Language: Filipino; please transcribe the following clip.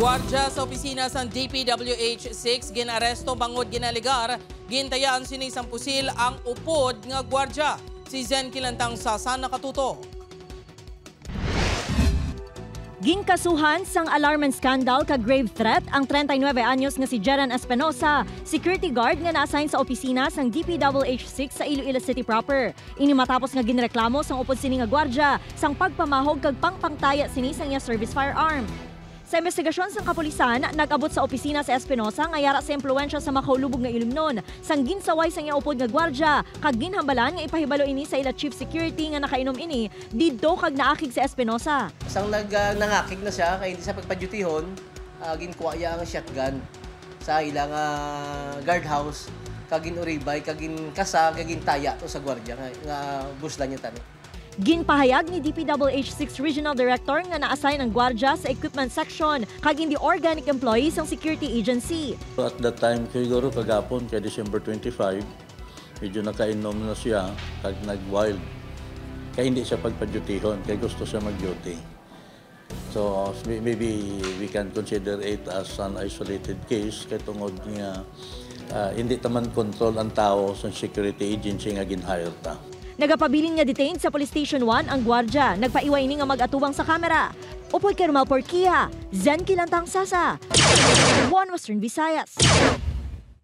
Gwardya sa opisina sa DPWH-6 ginaresto bangod ginaligar gintayaan sinisang pusil ang upod nga gwardya. Si Zen Kilantang Sasa nakatuto. Ginkasuhan sang alarm scandal ka grave threat ang 39 anyos nga si Jeran Espinosa, security guard nga na-assign sa opisina sang DPWH-6 sa Iloilo City proper. Ini matapos nga ginreklamo sang upod sini nga gwardya sang pagpamahog kag pangpangtaya sini sang iya service firearm. Sa investigasyon sang kapulisan, nag-abot sa opisina sa Espinosa nga yara sa impluwensya sa makaulubog nga ilumnon. Sang ginsaway sang iya upod nga gwardya, kag ginhambalan nga ipahibalo ini sa ila chief security nga nakainom ini didto kag naakig sa Espinosa. Sang nangakig na siya kay hindi sa pagpadutihon, ginkuha iya ang shotgun sa ilang guardhouse, kag ginuribay, kag ginkasa, kag gintaya to sa gwardya nga buslan niya tani. Ginpahayag ni DPWH-6 Regional Director nga na-assign ang gwardya sa equipment section kag hindi organic employees ang security agency. At that time, siguro kagapon, kay December 25, medyo nakainom na siya kag nag-wild. Kaya hindi siya pagpa-dutihon, kaya gusto siya mag-duty. So maybe we can consider it as an isolated case kaya tungod niya hindi taman control ang tao sa security agency nga ginhire ta. Nagapabilin nga detained sa Police Station 1 ang gwardya. Nagpaiway ni nga mag-atubang sa kamera. Upoy Kermal Porquia, Zen Kilantang Sasa, One Western Visayas.